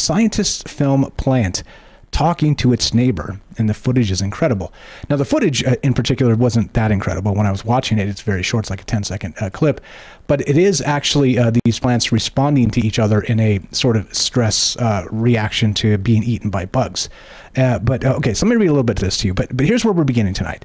scientists film plant talking to its neighbor, and the footage is incredible. Now, the footage in particular wasn't that incredible. When I was watching it, it's very short. It's like a 10-second clip, but it is actually these plants responding to each other in a sort of stress reaction to being eaten by bugs. Okay, so let me read a little bit of this to you, but here's where we're beginning tonight.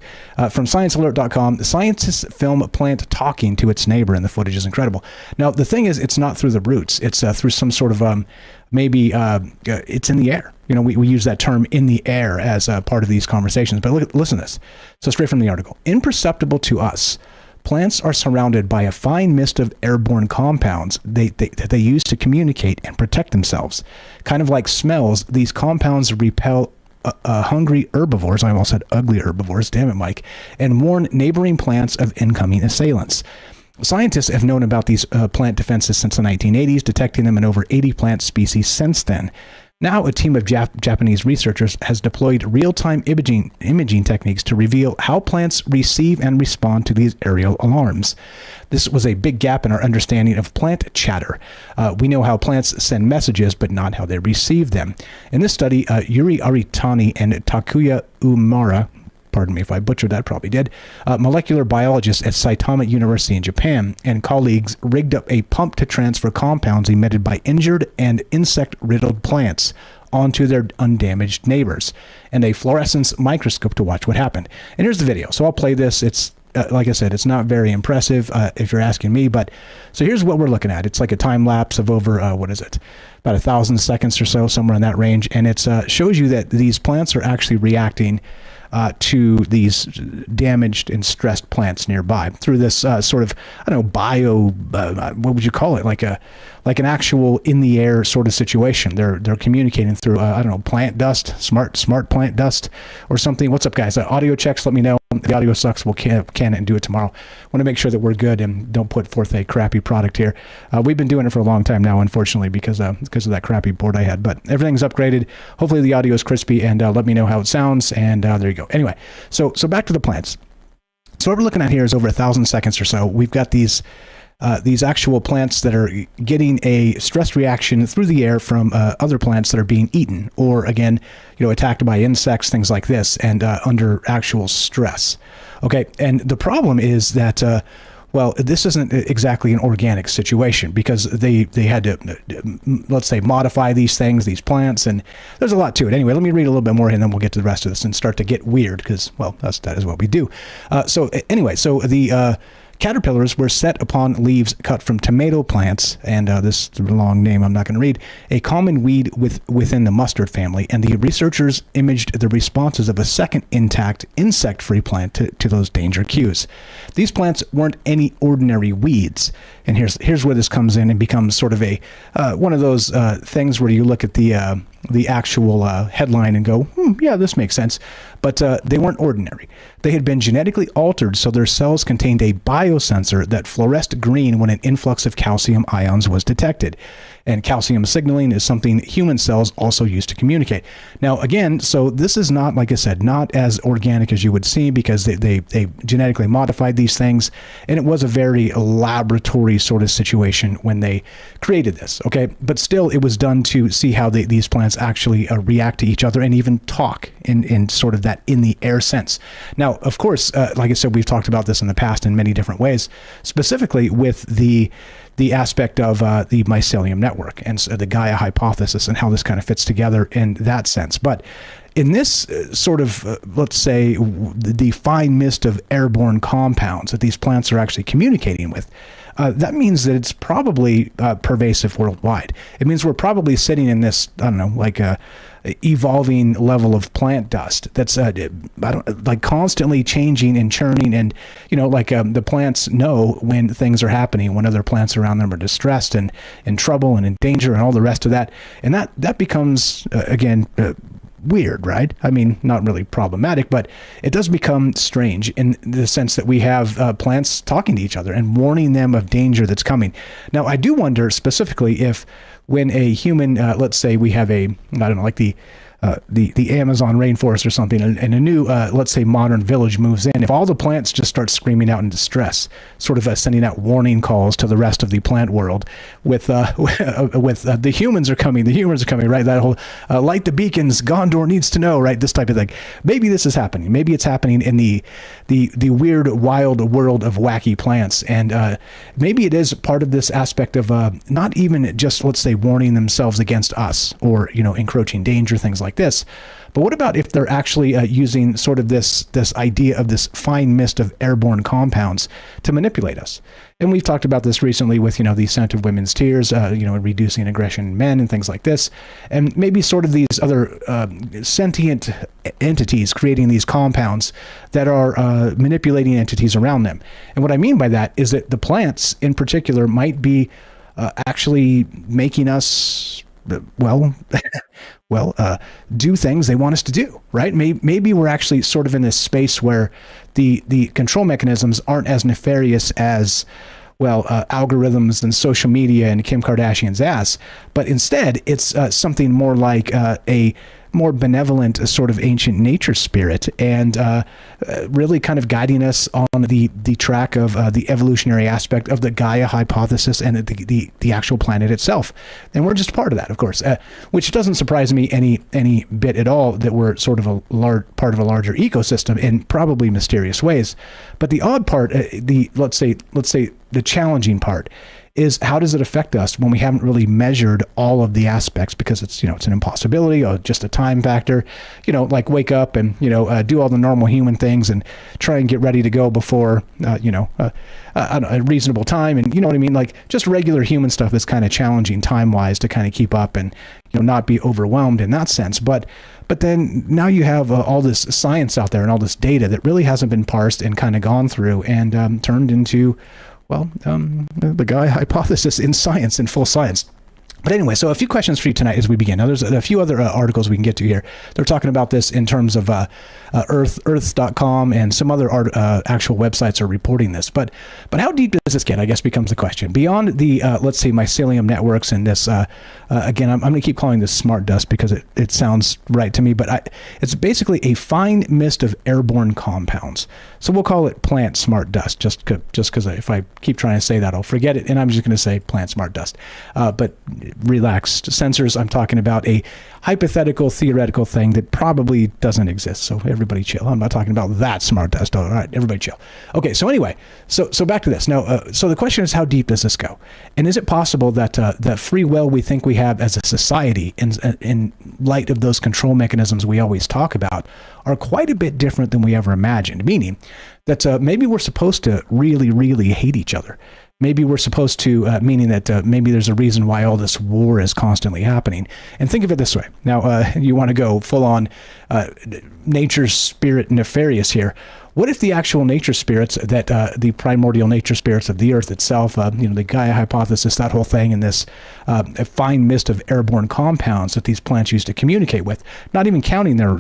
From sciencealert.com, the scientists film a plant talking to its neighbor, and the footage is incredible. Now, the thing is, it's not through the roots. It's through some sort of, maybe it's in the air. You know, we use that term in the air as part of these conversations, but listen to this. So straight from the article, imperceptible to us, plants are surrounded by a fine mist of airborne compounds that they use to communicate and protect themselves. Kind of like smells, these compounds repel hungry herbivores, I almost said ugly herbivores, damn it, Mike, and warn neighboring plants of incoming assailants. Scientists have known about these plant defenses since the 1980s, detecting them in over 80 plant species since then. Now, a team of Japanese researchers has deployed real-time imaging techniques to reveal how plants receive and respond to these aerial alarms. This was a big gap in our understanding of plant chatter. We know how plants send messages, but not how they receive them. In this study, Yuri Aritani and Takuya Umara, pardon me if I butchered that, probably did, molecular biologists at Saitama University in Japan and colleagues rigged up a pump to transfer compounds emitted by injured and insect-riddled plants onto their undamaged neighbors, and a fluorescence microscope to watch what happened. And here's the video. So I'll play this. It's like I said, it's not very impressive if you're asking me, but so here's what we're looking at. It's like a time lapse of over, what is it? About 1,000 seconds or so, somewhere in that range. And it shows you that these plants are actually reacting to these damaged and stressed plants nearby through this sort of, I don't know, what would you call it? Like an actual in the air sort of situation. They're communicating through, I don't know, plant dust, smart plant dust or something. What's up, guys? Audio checks, let me know. If the audio sucks, we'll can it and do it tomorrow. Want to make sure that we're good and don't put forth a crappy product here. We've been doing it for a long time now, unfortunately, because of that crappy board I had. But everything's upgraded. Hopefully the audio is crispy, and let me know how it sounds. And there you go. Anyway, so back to the plants. So what we're looking at here is over 1,000 seconds or so. We've got these actual plants that are getting a stress reaction through the air from other plants that are being eaten, or again, attacked by insects, things like this, and under actual stress. Okay, and the problem is that, this isn't exactly an organic situation, because they had to, let's say, modify these things, these plants, and there's a lot to it. Anyway, let me read a little bit more, and then we'll get to the rest of this and start to get weird, because, that is what we do. So the caterpillars were set upon leaves cut from tomato plants, and this is a long name I'm not going to read, a common weed within the mustard family, and the researchers imaged the responses of a second intact insect-free plant to those danger cues. These plants weren't any ordinary weeds, and here's where this comes in and becomes sort of a one of those things where you look at the actual headline and go, yeah, this makes sense. But they weren't ordinary. They had been genetically altered so their cells contained a biosensor that fluoresced green when an influx of calcium ions was detected. And calcium signaling is something human cells also use to communicate. Now, again, so this is not, like I said, not as organic as you would see, because they genetically modified these things, and it was a very laboratory sort of situation when they created this, okay? But still, it was done to see how these plants actually react to each other and even talk in sort of that in the air sense. Now, of course, like I said, we've talked about this in the past in many different ways, specifically with the aspect of the mycelium network and the Gaia hypothesis and how this kind of fits together in that sense. But in this sort of, let's say, the fine mist of airborne compounds that these plants are actually communicating with, that means that it's probably pervasive worldwide. It means we're probably sitting in this, I don't know, like a evolving level of plant dust that's constantly changing and churning, and the plants know when things are happening, when other plants around them are distressed and in trouble and in danger and all the rest of that, and that becomes again weird, right? I mean, not really problematic, but it does become strange in the sense that we have plants talking to each other and warning them of danger that's coming. Now, I do wonder specifically if when a human, let's say we have like the the Amazon rainforest or something, and a new, let's say, modern village moves in, if all the plants just start screaming out in distress, sort of sending out warning calls to the rest of the plant world, with the humans are coming, right? That whole light the beacons, Gondor needs to know, right? This type of thing. Maybe this is happening. Maybe it's happening in the weird, wild world of wacky plants, and maybe it is part of this aspect of not even just, let's say, warning themselves against us or encroaching danger, things like this. But what about if they're actually using sort of this idea of this fine mist of airborne compounds to manipulate us? And we've talked about this recently with, the scent of women's tears, reducing aggression in men and things like this. And maybe sort of these other sentient entities creating these compounds that are manipulating entities around them. And what I mean by that is that the plants in particular might be actually making us, do things they want us to do, right? Maybe we're actually sort of in this space where the control mechanisms aren't as nefarious as, algorithms and social media and Kim Kardashian's ass, but instead it's something more like a more benevolent sort of ancient nature spirit, and really kind of guiding us on the track of the evolutionary aspect of the Gaia hypothesis and the actual planet itself. And we're just part of that, of course, which doesn't surprise me any bit at all, that we're sort of a large part of a larger ecosystem in probably mysterious ways. But the odd part, let's say the challenging part, is how does it affect us when we haven't really measured all of the aspects, because it's an impossibility or just a time factor, like wake up and, do all the normal human things and try and get ready to go before, a reasonable time. And you know what I mean? Like just regular human stuff is kind of challenging time wise to kind of keep up and, not be overwhelmed in that sense. But then now you have all this science out there and all this data that really hasn't been parsed and kind of gone through and turned into, the Gaia hypothesis in science, in full science. But anyway, so a few questions for you tonight as we begin. Now, there's a few other articles we can get to here. They're talking about this in terms of earths.com, and some other actual websites are reporting this. But how deep does this get, I guess, becomes the question. Beyond the, let's say, mycelium networks and this, again, I'm going to keep calling this smart dust because it sounds right to me, but it's basically a fine mist of airborne compounds. So we'll call it plant smart dust, just because if I keep trying to say that, I'll forget it, and I'm just going to say plant smart dust. But relaxed sensors, I'm talking about a hypothetical, theoretical thing that probably doesn't exist. So everybody chill. I'm not talking about that smart dust. All right, everybody chill. Okay, so anyway, so back to this. Now, so the question is, how deep does this go? And is it possible that that free will we think we have as a society, in light of those control mechanisms we always talk about, are quite a bit different than we ever imagined? Meaning that maybe we're supposed to really, really hate each other. Maybe we're supposed to, meaning that maybe there's a reason why all this war is constantly happening. And think of it this way. Now, you want to go full on nature's spirit nefarious here. What if the actual nature spirits that the primordial nature spirits of the earth itself, the Gaia hypothesis, that whole thing, and this a fine mist of airborne compounds that these plants use to communicate with, not even counting their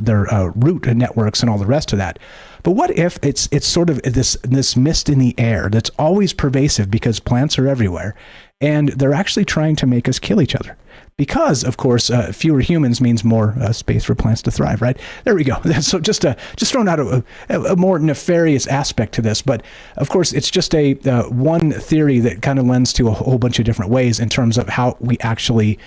root networks and all the rest of that. But what if it's sort of this mist in the air that's always pervasive because plants are everywhere, and they're actually trying to make us kill each other? Because, of course, fewer humans means more space for plants to thrive, right? There we go. So just throwing out a more nefarious aspect to this. But, of course, it's just a one theory that kind of lends to a whole bunch of different ways in terms of how we actually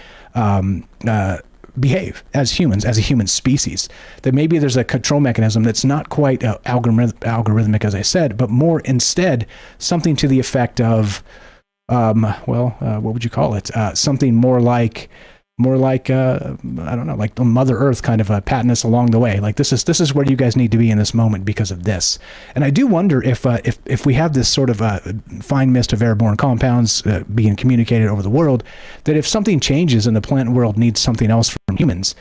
behave as humans, as a human species. That maybe there's a control mechanism that's not quite algorithmic, as I said, but more instead something to the effect of, what would you call it? Something more like I don't know, like the Mother Earth kind of patting us along the way. Like this is where you guys need to be in this moment because of this. And I do wonder if we have this sort of fine mist of airborne compounds being communicated over the world, that if something changes and the plant world needs something else from humans,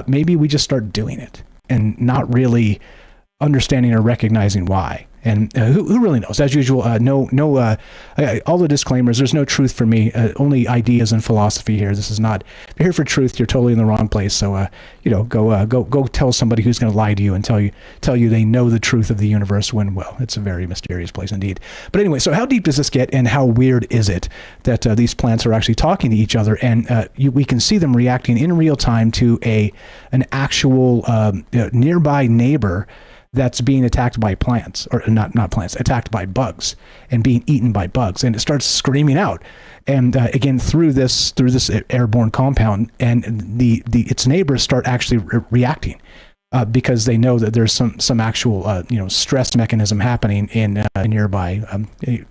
maybe we just start doing it and not really understanding or recognizing why. And who really knows? As usual, all the disclaimers. There's no truth for me. Only ideas and philosophy here. This is not. If you're here for truth, you're totally in the wrong place. So, go tell somebody who's going to lie to you and tell you they know the truth of the universe when, well, it's a very mysterious place indeed. But anyway, so how deep does this get, and how weird is it that these plants are actually talking to each other, and we can see them reacting in real time to an actual nearby neighbor that's being attacked by plants, or not plants, attacked by bugs and being eaten by bugs, and it starts screaming out, and again through this airborne compound, and its neighbors start actually reacting. Because they know that there's some actual stress mechanism happening in a nearby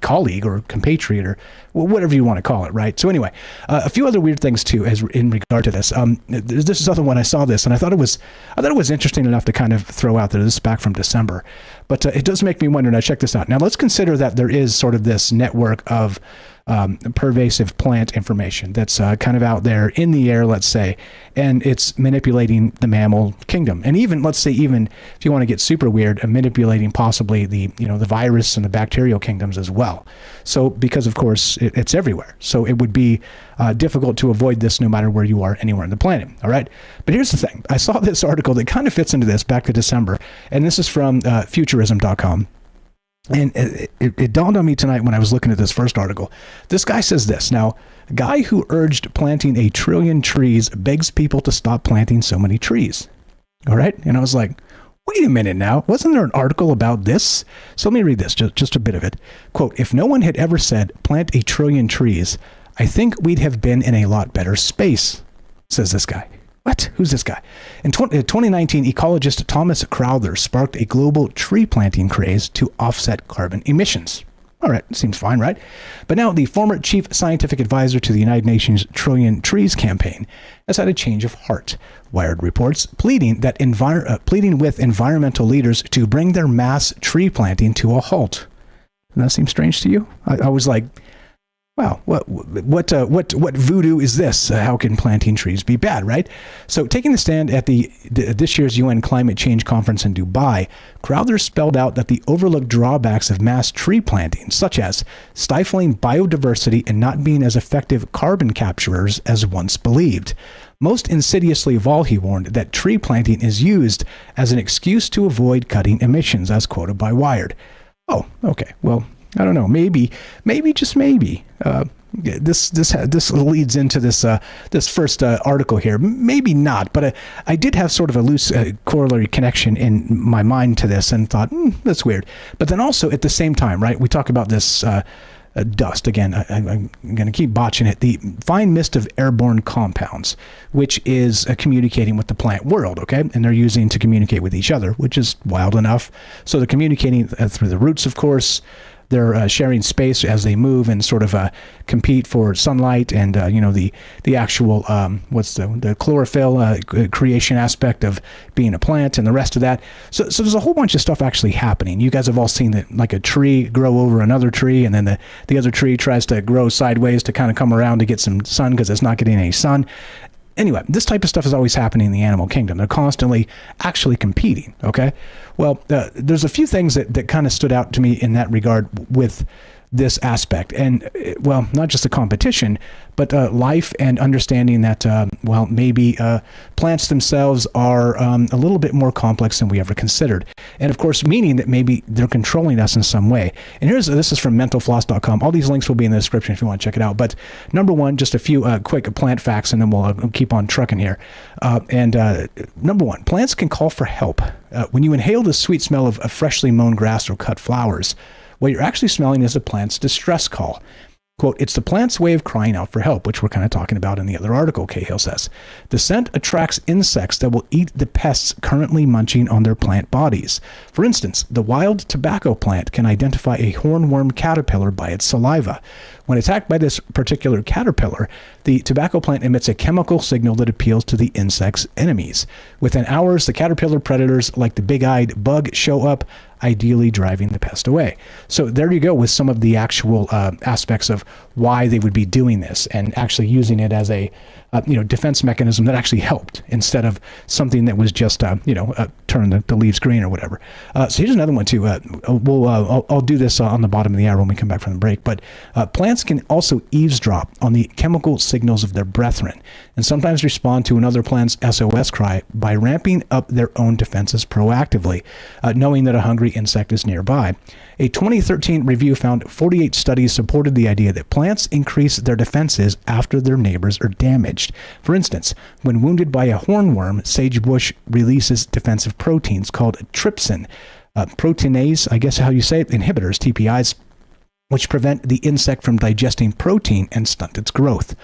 colleague or compatriot or whatever you want to call it, right? So anyway, a few other weird things too, as in regard to this. This is something when I saw this, and I thought it was interesting enough to kind of throw out there. This is back from December, but it does make me wonder. Now check this out. Now let's consider that there is sort of this network of pervasive plant information that's kind of out there in the air, let's say, and it's manipulating the mammal kingdom, and even let's say, even if you want to get super weird, manipulating possibly the virus and the bacterial kingdoms as well. So because of course it's everywhere, so it would be difficult to avoid this no matter where you are anywhere on the planet. All right, but here's the thing: I saw this article that kind of fits into this back to December, and this is from futurism.com. And it dawned on me tonight when I was looking at this first article. This guy says this. Now, a guy who urged planting 1 trillion trees begs people to stop planting so many trees. All right. And I was like, wait a minute now. Wasn't there an article about this? So let me read this, just a bit of it. Quote, if no one had ever said plant 1 trillion trees, I think we'd have been in a lot better space, says this guy. What? Who's this guy? In 2019, ecologist Thomas Crowther sparked a global tree planting craze to offset carbon emissions. All right, seems fine, right? But now the former chief scientific advisor to the United Nations Trillion Trees campaign has had a change of heart. Wired reports pleading with environmental leaders to bring their mass tree planting to a halt. Doesn't that seem strange to you? I was like, wow, what voodoo is this? How can planting trees be bad, right? So taking the stand at this year's UN Climate Change Conference in Dubai, Crowther spelled out that the overlooked drawbacks of mass tree planting, such as stifling biodiversity and not being as effective carbon capturers as once believed. Most insidiously of all, he warned that tree planting is used as an excuse to avoid cutting emissions, as quoted by Wired. Oh, okay, well, I don't know. Maybe, just maybe. This leads into this first article here. Maybe not, but I did have sort of a loose corollary connection in my mind to this, and thought that's weird. But then also at the same time, right? We talk about this dust again. I'm going to keep botching it. The fine mist of airborne compounds, which is communicating with the plant world. Okay, and they're using to communicate with each other, which is wild enough. So they're communicating through the roots, of course. They're sharing space as they move and sort of compete for sunlight and the actual the chlorophyll creation aspect of being a plant and the rest of that. So there's a whole bunch of stuff actually happening. You guys have all seen that, like a tree grow over another tree, and then the other tree tries to grow sideways to kind of come around to get some sun because it's not getting any sun. Anyway, this type of stuff is always happening in the animal kingdom. They're constantly actually competing, okay? Well, there's a few things that kind of stood out to me in that regard with this aspect. And, well, not just the competition, but life and understanding that, maybe plants themselves are a little bit more complex than we ever considered. And, of course, meaning that maybe they're controlling us in some way. And this is from mentalfloss.com. All these links will be in the description if you want to check it out. But number one, just a few quick plant facts, and then we'll keep on trucking here. Number one, plants can call for help. When you inhale the sweet smell of freshly mown grass or cut flowers, what you're actually smelling is the plant's distress call. Quote, it's the plant's way of crying out for help, which we're kind of talking about in the other article, Cahill says. The scent attracts insects that will eat the pests currently munching on their plant bodies. For instance, the wild tobacco plant can identify a hornworm caterpillar by its saliva. When attacked by this particular caterpillar, the tobacco plant emits a chemical signal that appeals to the insect's enemies. Within hours, the caterpillar predators like the big-eyed bug show up, ideally driving the pest away. So there you go with some of the actual aspects of why they would be doing this and actually using it as a defense mechanism that actually helped instead of something that was just turn the leaves green or whatever. So here's another one too. I'll do this on the bottom of the hour when we come back from the break. But plants can also eavesdrop on the chemical signals of their brethren and sometimes respond to another plant's SOS cry by ramping up their own defenses proactively, knowing that a hungry insect is nearby. A 2013 review found 48 studies supported the idea that plants increase their defenses after their neighbors are damaged. For instance, when wounded by a hornworm, sagebush releases defensive proteins called trypsin, proteinase, I guess how you say it, inhibitors, TPIs, which prevent the insect from digesting protein and stunt its growth.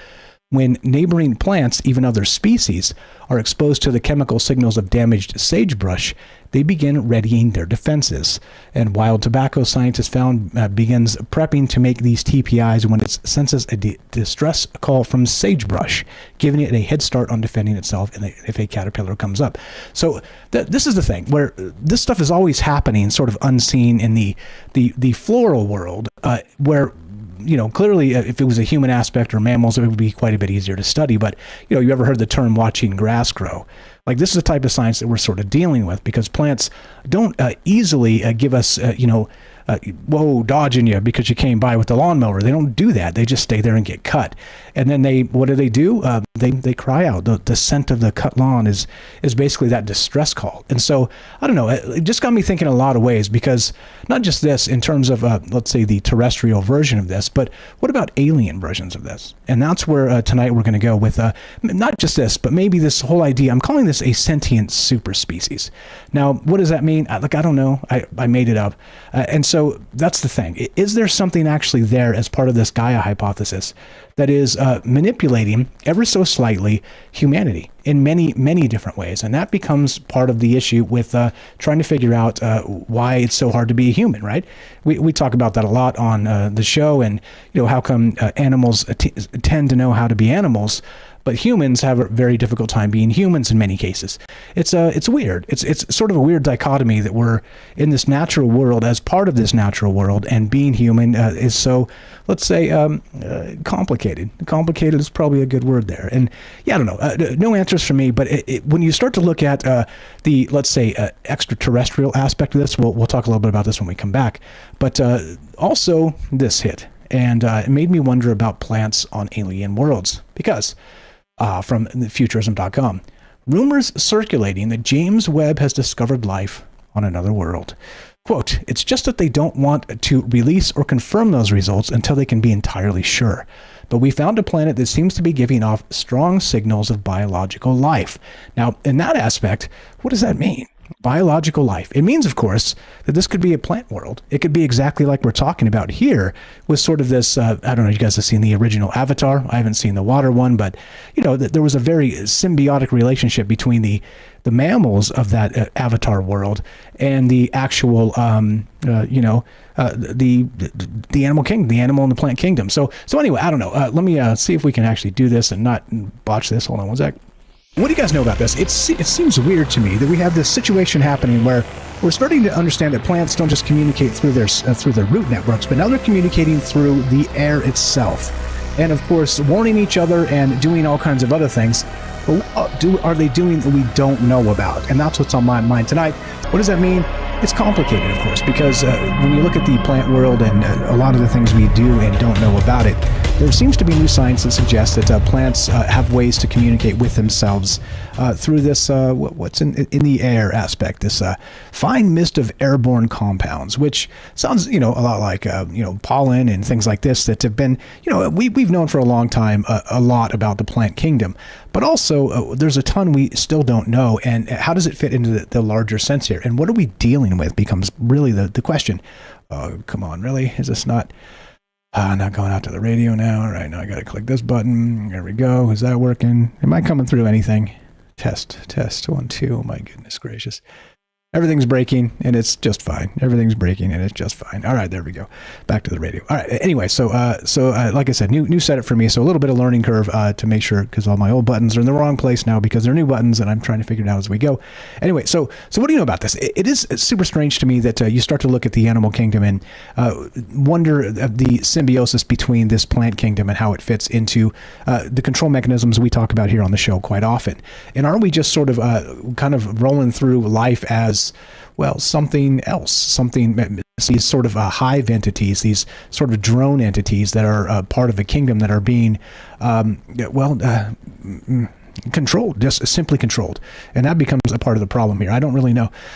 When neighboring plants, even other species, are exposed to the chemical signals of damaged sagebrush, they begin readying their defenses. And wild tobacco, scientists found, begins prepping to make these TPIs when it senses a distress call from sagebrush, giving it a head start on defending itself if a caterpillar comes up. So this is the thing, where this stuff is always happening sort of unseen in the floral world, where clearly if it was a human aspect or mammals, it would be quite a bit easier to study. But, you ever heard the term watching grass grow? Like, this is the type of science that we're sort of dealing with because plants don't easily give us, dodging you because you came by with the lawnmower. They don't do that. They just stay there and get cut. And then what do? They cry out. The scent of the cut lawn is basically that distress call. And so, I don't know, it just got me thinking a lot of ways because not just this in terms of, let's say, the terrestrial version of this, but what about alien versions of this? And that's where tonight we're going to go with not just this, but maybe this whole idea. I'm calling this a sentient superspecies. Now, what does that mean? I don't know. I made it up. And so that's the thing. Is there something actually there as part of this Gaia hypothesis that is manipulating ever so slightly humanity in many, many different ways? And that becomes part of the issue with trying to figure out why it's so hard to be a human, right? We talk about that a lot on the show and, how come animals tend to know how to be animals, but humans have a very difficult time being humans in many cases. It's weird. It's sort of a weird dichotomy that we're in this natural world as part of this natural world, and being human is so, let's say, complicated. Complicated is probably a good word there. And yeah, I don't know. No answers from me, but when you start to look at the, let's say, extraterrestrial aspect of this, we'll talk a little bit about this when we come back. But also this hit, and it made me wonder about plants on alien worlds because. From Futurism.com. Rumors circulating that James Webb has discovered life on another world. Quote, it's just that they don't want to release or confirm those results until they can be entirely sure. But we found a planet that seems to be giving off strong signals of biological life. Now, in that aspect, what does that mean? Biological life. It means, of course, that this could be a plant world. It could be exactly like we're talking about here with sort of this, I don't know, you guys have seen the original Avatar. I haven't seen the water one, but, there was a very symbiotic relationship between the mammals of that Avatar world and the actual, the animal kingdom, the animal and the plant kingdom. So anyway, I don't know. Let me see if we can actually do this and not botch this. Hold on one sec. What do you guys know about this? It seems weird to me that we have this situation happening where we're starting to understand that plants don't just communicate through their root networks, but now they're communicating through the air itself. And of course, warning each other and doing all kinds of other things. But what are they doing that we don't know about? And that's what's on my mind tonight. What does that mean? It's complicated, of course, because when you look at the plant world and a lot of the things we do and don't know about it, there seems to be new science that suggests that plants have ways to communicate with themselves through this what's in the air aspect, this fine mist of airborne compounds, which sounds a lot like pollen and things like this that have been we've known for a long time a lot about the plant kingdom, but also there's a ton we still don't know. And how does it fit into the larger sense here? And what are we dealing with becomes really the question. Come on, really? Is this not going out to the radio now? All right, now I got to click this button. There we go. Is that working? Am I coming through anything? Test 1 2. Oh my goodness gracious. Everything's breaking and it's just fine. Everything's breaking and it's just fine. All right, there we go. Back to the radio. All right. Anyway, so like I said, new setup for me. So a little bit of learning curve to make sure, because all my old buttons are in the wrong place now because they're new buttons, and I'm trying to figure it out as we go. Anyway, so what do you know about this? It is super strange to me that you start to look at the animal kingdom and wonder of the symbiosis between this plant kingdom and how it fits into the control mechanisms we talk about here on the show quite often. And aren't we just sort of kind of rolling through life as, well, something else, these sort of hive entities, these sort of drone entities that are part of a kingdom that are being, controlled, just simply controlled. And that becomes a part of the problem here. I don't really know.